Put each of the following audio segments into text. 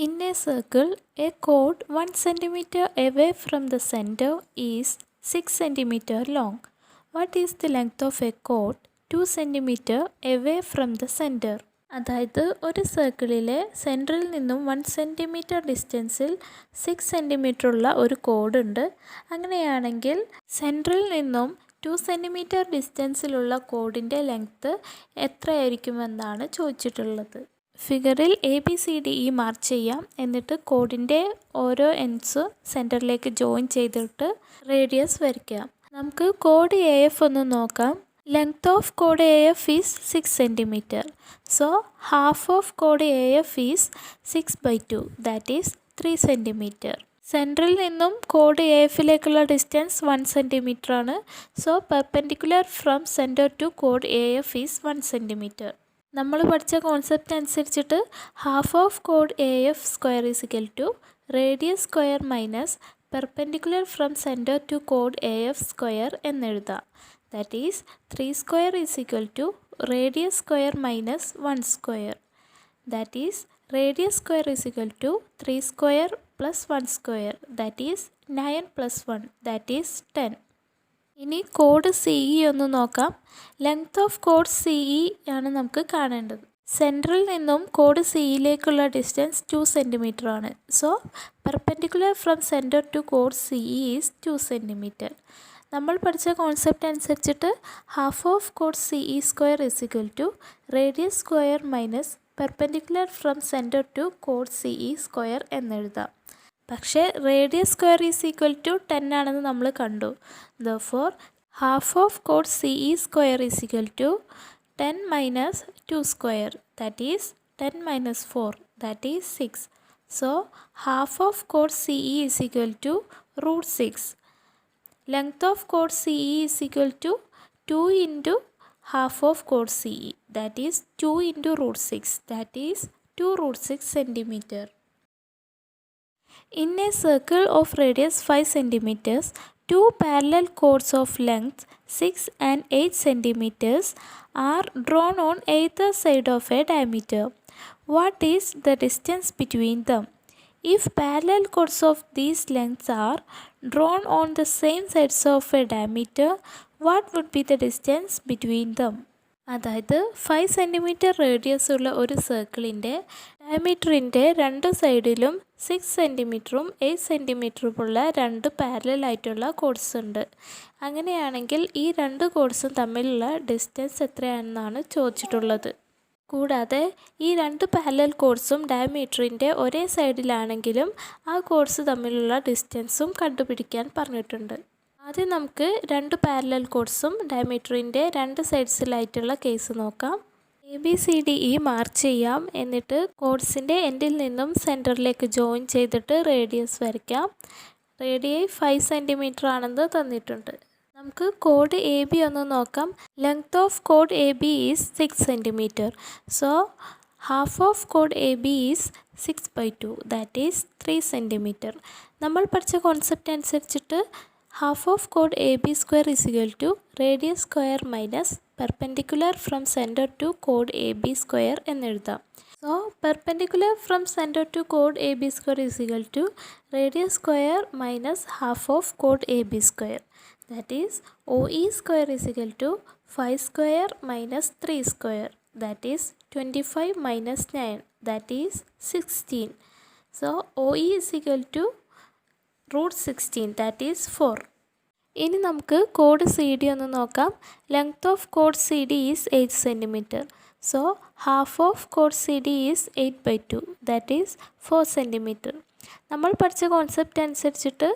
In a circle, a chord 1 centimeter away from the center is 6 centimeter long. What is the length of a chord 2 centimeter away from the center? അതായത് ഒരു സർക്കിളിലെ സെൻറ്ററിൽ നിന്നും 1 centimetre ഡിസ്റ്റൻസിൽ 6 centimetre ഉള്ള ഒരു code ഉണ്ട്. അങ്ങനെയാണെങ്കിൽ സെൻറ്ററിൽ നിന്നും 2 സെൻറ്റിമീറ്റർ ഡിസ്റ്റൻസിലുള്ള കോഡിൻ്റെ ലെങ്ത്ത് എത്രയായിരിക്കുമെന്നാണ് ചോദിച്ചിട്ടുള്ളത്. ഫിഗറിൽ ABCDE മാർക്ക് ചെയ്യാം. എന്നിട്ട് കോഡിൻ്റെ ഓരോ എൻഡ്സ് സെൻറ്ററിലേക്ക് ജോയിൻ ചെയ്തിട്ട് റേഡിയസ് വരയ്ക്കാം. നമുക്ക് കോഡ് AF ഒന്ന് നോക്കാം. Length of chord AF is 6 cm. So half of chord AF is 6/2, that is 3 cm. Central നിന്നും കോഡ് AFലേക്കുള്ള ഡിസ്റ്റൻസ് 1 cm ആണ്. So perpendicular from centre to കോഡ് AF ഈസ് 1 cm. നമ്മൾ പഠിച്ച കോൺസെപ്റ്റ് അനുസരിച്ചിട്ട് ഹാഫ് ഓഫ് കോഡ് AF square is equal to radius square minus perpendicular from centre to കോഡ് AF സ്ക്വയർ എന്നെഴുതാം. That is 3 square is equal to radius square minus 1 square. That is radius square is equal to 3 square plus 1 square. That is 9 plus 1. That is 10. ഇനി code CE ഒന്ന് നോക്കാം. Length of കോഡ് CE ആണ് നമുക്ക് കാണേണ്ടത്. Central നിന്നും കോഡ് CEയിലേക്കുള്ള ഡിസ്റ്റൻസ് 2 cm ആണ്. So perpendicular from centre to കോഡ് CE ഈസ് 2 cm. നമ്മൾ പഠിച്ച കോൺസെപ്റ്റ് അനുസരിച്ചിട്ട് ഹാഫ് ഓഫ് കോഡ് CE square is equal to radius square minus perpendicular from centre to കോഡ് CE സ്ക്വയർ എന്നെഴുതാം. പക്ഷേ radius square is equal to 10 ആണെന്ന് നമ്മൾ കണ്ടു. ദെർഫോർ ഹാഫ് ഓഫ് കോഡ് CE square is equal to 10 minus 2 square, that is 10 minus 4, that is 6. So half of കോഡ് CE is equal to √6. Length of chord CE is equal to 2 into half of chord CE, that is 2 into √6, that is 2√6 cm. In a circle of radius 5 cm, two parallel chords of length 6 and 8 cm are drawn on either side of a diameter. What is the distance between them? If parallel chords of these lengths are drawn on the same sides of a diameter, what would be the distance between them? അതായത് 5 cm radius ഉള്ള ഒരു സർക്കിളിൻ്റെ ഡയമീറ്ററിൻ്റെ രണ്ട് സൈഡിലും 6 cm 8 cm ഉള്ള രണ്ട് parallel ആയിട്ടുള്ള codes ഉണ്ട്. അങ്ങനെയാണെങ്കിൽ ഈ രണ്ട് കോഡ്സും തമ്മിലുള്ള ഡിസ്റ്റൻസ് എത്രയാണെന്നാണ് ചോദിച്ചിട്ടുള്ളത്. കൂടാതെ ഈ രണ്ട് പാരലൽ കോഡ്സും ഡയമീറ്ററിൻ്റെ ഒരേ സൈഡിലാണെങ്കിലും ആ കോഡ്സ് തമ്മിലുള്ള ഡിസ്റ്റൻസും കണ്ടുപിടിക്കാൻ പറഞ്ഞിട്ടുണ്ട്. ആദ്യം നമുക്ക് രണ്ട് പാരലൽ കോഡ്സും ഡയമീറ്ററിൻ്റെ രണ്ട് സൈഡ്സിലായിട്ടുള്ള കേസ് നോക്കാം. ABCDE മാർക്ക് ചെയ്യാം. എന്നിട്ട് കോഡ്സിൻ്റെ എൻഡിൽ നിന്നും സെൻറ്ററിലേക്ക് ജോയിൻ ചെയ്തിട്ട് റേഡിയസ് വരയ്ക്കാം. റേഡിയസ് 5 cm ആണെന്ന് തന്നിട്ടുണ്ട്. നമുക്ക് കോഡ് AB ഒന്ന് നോക്കാം. ലെങ്ത് ഓഫ് കോഡ് AB is 6 cm. So half of കോഡ് AB is 6/2, that is 3 cm. നമ്മൾ പഠിച്ച കോൺസെപ്റ്റ് അനുസരിച്ചിട്ട് ഹാഫ് ഓഫ് കോഡ് AB square is equal to radius square minus perpendicular from centre to കോഡ് AB സ്ക്വയർ എന്നെഴുതാം. So perpendicular from centre to കോഡ് AB square is equal to radius square minus half of കോഡ് AB square. That is OE square is equal to 5 square minus 3 square, that is 25 minus 9, that is 16. So OE is equal to √16, that is 4. ഇനി നമുക്ക് code CD ഒന്ന് നോക്കാം. Length of കോഡ് CD is 8 cm. So half of code CD is 8/2, that is 4 cm. നമ്മൾ പഠിച്ച concept അനുസരിച്ചിട്ട്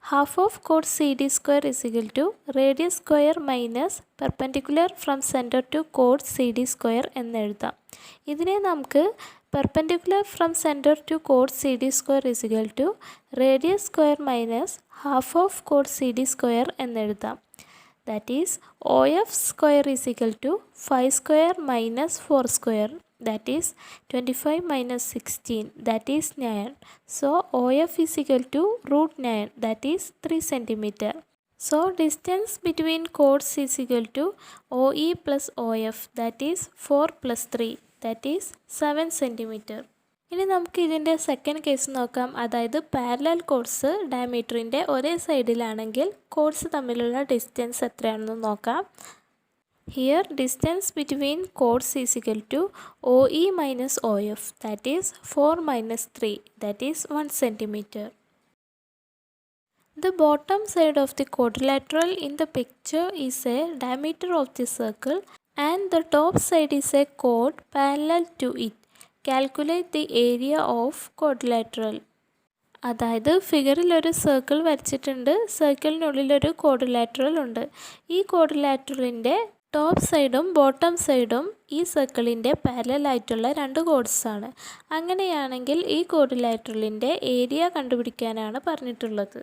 half of കോഡ് CD square is equal to radius square minus perpendicular from centre to കോഡ് CD square എന്നെഴുതാം. ഇതിനെ നമുക്ക് perpendicular from centre to കോഡ് CD square is equal to radius square minus half of കോഡ് CD square എന്നെഴുതാം. That is OF square is equal to 5 square minus 4 square, that is 25 minus 16, that is 9. So OF is equal to √9, that is 3 cm. So distance between chords is equal to OE plus OF, that is 4 plus 3, that is 7 cm. ഇനി നമുക്ക് ഇതിൻ്റെ second case നോക്കാം. അതായത് parallel codes ഡയമീറ്ററിൻ്റെ ഒരേ സൈഡിലാണെങ്കിൽ codes തമ്മിലുള്ള distance എത്രയാണെന്ന് നോക്കാം. Here distance between chords is equal to OE minus OF, that is 4 minus 3, that is 1 centimeter. The bottom side of the quadrilateral in the picture is a diameter of the circle and the top side is a chord parallel to it. Calculate the area of quadrilateral. അതായത് ഫിഗറിൽ ഒരു circle വരച്ചിട്ടുണ്ട്, സർക്കിളിനുള്ളിലൊരു quadrilateral ഉണ്ട്. ഈ ക്വാഡ്രിലാറ്ററലിൻ്റെ top സൈഡും bottom സൈഡും ഈ സർക്കിളിൻ്റെ പാരലലായിട്ടുള്ള രണ്ട് കോഡ്സാണ്. അങ്ങനെയാണെങ്കിൽ ഈ ക്വാഡ്രിലാറ്ററലിൻ്റെ ഏരിയ കണ്ടുപിടിക്കാനാണ് പറഞ്ഞിട്ടുള്ളത്.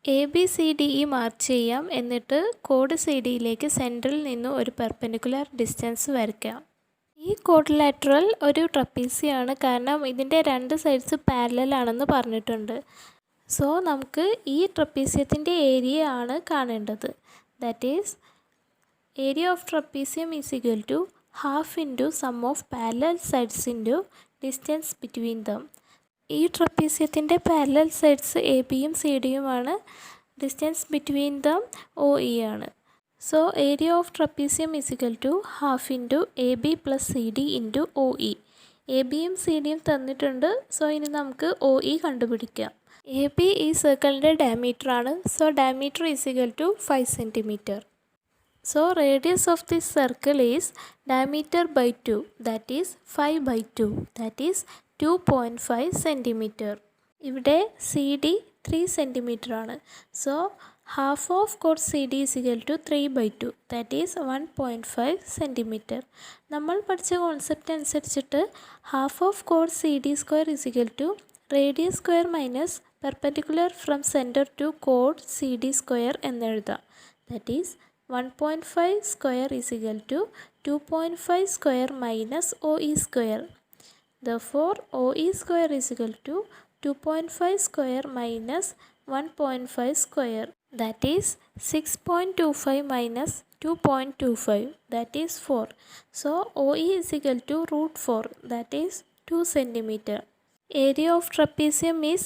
ABCDE മാർക്ക് ചെയ്യാം. എന്നിട്ട് കോഡ് CD-യിലേക്ക് സെൻറ്ററിൽ നിന്ന് ഒരു പെർപെൻഡിക്കുലർ ഡിസ്റ്റൻസ് വരയ്ക്കാം. ഈ ക്വാഡ്രിലാറ്ററൽ ഒരു ട്രപ്പീസിയാണ്, കാരണം ഇതിൻ്റെ രണ്ട് സൈഡ്സ് പാരലലാണെന്ന് പറഞ്ഞിട്ടുണ്ട്. സോ നമുക്ക് ഈ ട്രപ്പീസിയത്തിൻ്റെ ഏരിയ ആണ് കാണേണ്ടത്. That is area of trapezium is equal to half into sum of parallel sides into distance between them. ഈ ട്രപ്പീസിയത്തിൻ്റെ പാരലൽ സൈഡ്സ് AB-യും CD-യുമാണ്. ഡിസ്റ്റൻസ് ബിറ്റ്വീൻ ദം OE ആണ്. So area of trapezium is equal to half into AB plus CD into OE. AB-യും CD-യും തന്നിട്ടുണ്ട്. So ഇനി നമുക്ക് OE കണ്ടുപിടിക്കാം. AB ഈ സർക്കിളിൻ്റെ ഡയമീറ്റർ ആണ്. So diameter is equal to 5 centimeter. So radius of this circle is diameter by 2, that is 5 by 2, that is 2.5 centimeter. ഇവിടെ CD 3 centimeter ആണ്. So half of chord CD is equal to 3 by 2, that is 1.5 centimeter. നമ്മൾ പഠിച്ച concept അനുസരിച്ചിട്ട് half of chord CD square is equal to radius square minus perpendicular from center to chord CD square എന്ന് എഴുതാം. That is 1.5 square is equal to 2.5 square minus OE square. Therefore, OE square is equal to 2.5 square minus 1.5 square. That is 6.25 minus 2.25. That is 4. So, OE is equal to root 4. That is 2 centimeter. Area of trapezium is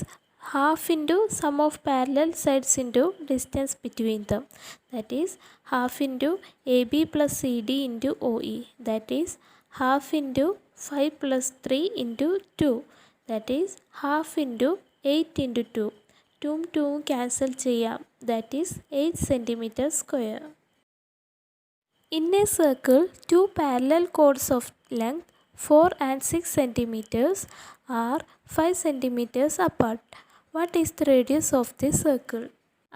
half into sum of parallel sides into distance between them. That is half into AB plus CD into OE. That is half into 5 plus 3 into 2. That is half into 8 into 2. 2 cancel ചെയ്യാം. That is 8 centimeter square. In a circle, two parallel chords of length 4 and 6 centimeters are 5 centimeters apart. What is the radius of this circle?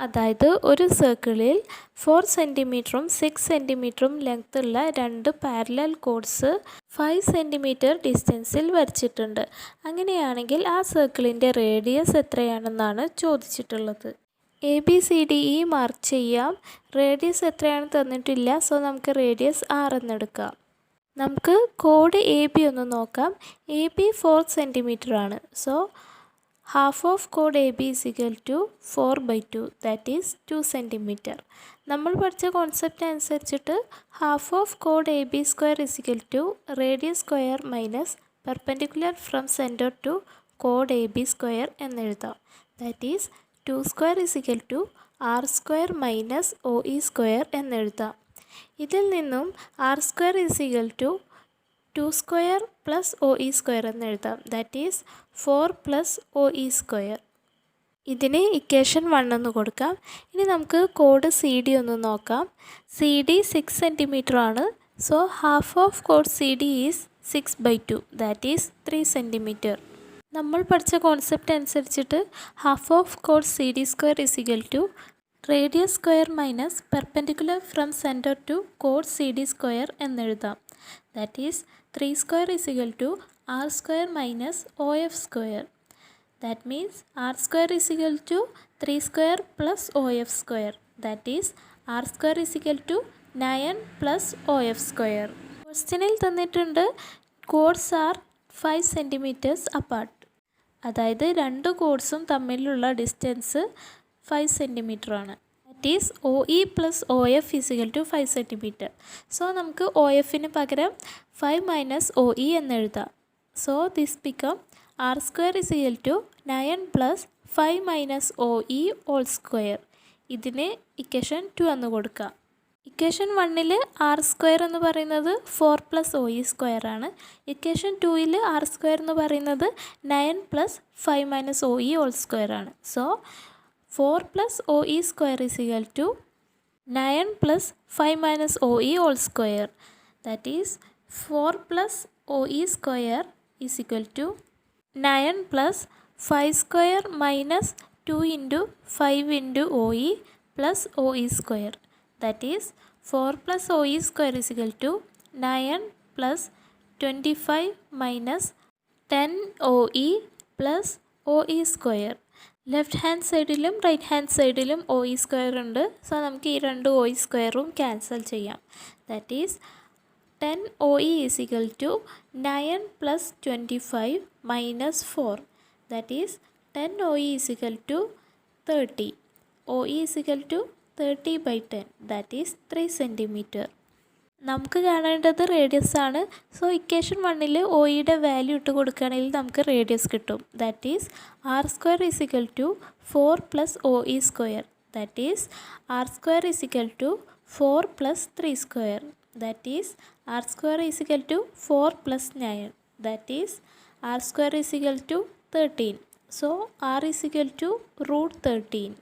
അതായത് ഒരു സർക്കിളിൽ 4 സെൻറ്റിമീറ്ററും 6 സെൻറ്റിമീറ്ററും length ഉള്ള രണ്ട് parallel codes 5 centimetre ഡിസ്റ്റൻസിൽ വരച്ചിട്ടുണ്ട്. അങ്ങനെയാണെങ്കിൽ ആ സർക്കിളിൻ്റെ റേഡിയസ് എത്രയാണെന്നാണ് ചോദിച്ചിട്ടുള്ളത്. ABCDE മാർക്ക് ചെയ്യാം. റേഡിയസ് എത്രയാണെന്ന് തന്നിട്ടില്ല. സോ നമുക്ക് റേഡിയസ് 6 എന്നെടുക്കാം. നമുക്ക് കോഡ് AB ഒന്ന് നോക്കാം. AB 4 സെൻറ്റിമീറ്റർ ആണ്. So half of chord AB is equal to 4 by 2, that is 2 centimeter. നമ്മൾ പഠിച്ച കോൺസെപ്റ്റ് അനുസരിച്ചിട്ട് half of chord AB square is equal to radius square minus perpendicular from center to chord AB square എന്നെഴുതാം. That is 2 square is equal to R square minus OE square എന്നെഴുതാം. ഇതിൽ നിന്നും R square is equal to 2 square plus OE square എന്നെഴുതാം. That is 4 plus OE square. ഇതിന് equation 1 എന്ന് കൊടുക്കാം. ഇനി നമുക്ക് കോഡ് CD ഒന്ന് നോക്കാം. CD 6 സെൻറ്റിമീറ്റർ ആണ്. സോ ഹാഫ് ഓഫ് കോഡ് CD is 6 by 2, that is 3 centimetre. നമ്മൾ പഠിച്ച കോൺസെപ്റ്റ് അനുസരിച്ചിട്ട് ഹാഫ് ഓഫ് കോഡ് CD square is equal to radius square minus perpendicular from centre to കോഡ് CD സ്ക്വയർ എന്നെഴുതാം. That is 3 square is equal to R square minus OF square. That means R square is equal to 3 square plus OF square. That is R square is equal to 9 plus OF square. ക്വസ്റ്റ്യനിൽ തന്നിട്ടുണ്ട് codes R 5 centimetres apart. അതായത് രണ്ട് കോഡ്സും തമ്മിലുള്ള distance 5 centimetre ആണ്. That is OE plus OF is equal to 5 centimetre. So നമുക്ക് OFന് പകരം 5 മൈനസ് OE എന്നെഴുതാം. So this become r square is equal to 9 plus 5 minus OE whole square. ഇതിന് ഇക്വേഷൻ 2 എന്ന് കൊടുക്കാം. ഇക്വേഷൻ 1ൽ ആർ സ്ക്വയർ എന്ന് പറയുന്നത് 4 പ്ലസ് OE സ്ക്വയർ ആണ്. ഇക്വേഷൻ 2ൽ ആർ സ്ക്വയർ എന്ന് പറയുന്നത് 9 plus 5 minus OE whole square ആണ്. So 4 plus OE square is equal to 9 plus 5 minus OE whole square. That is 4 plus OE square is equal to 9 plus 5 square minus 2 into 5 into OE plus OE square. That is 4 plus OE square is equal to 9 plus 25 minus 10 OE plus OE square. Left hand സൈഡിലും right hand സൈഡിലും OE square ഉണ്ട്. So നമുക്ക് ഈ രണ്ട് OE സ്ക്വയറും cancel ചെയ്യാം. That is 10 OE is equal to 9 plus 25 minus 4. That is 10 OE is equal to 30. OE is equal to 30/10. That is 3 centimetre. നമുക്ക് കാണേണ്ടത് റേഡിയസ് ആണ്. സോ ഇക്വേഷൻ 1ൽ OEയുടെ വാല്യൂ ഇട്ട് കൊടുക്കുകയാണെങ്കിൽ നമുക്ക് റേഡിയസ് കിട്ടും. That is r square is equal to 4 plus OE square. That is r square is equal to 4 plus 3 square. That is r square is equal to 4 plus 9. That is r square is equal to 13. So r is equal to √13.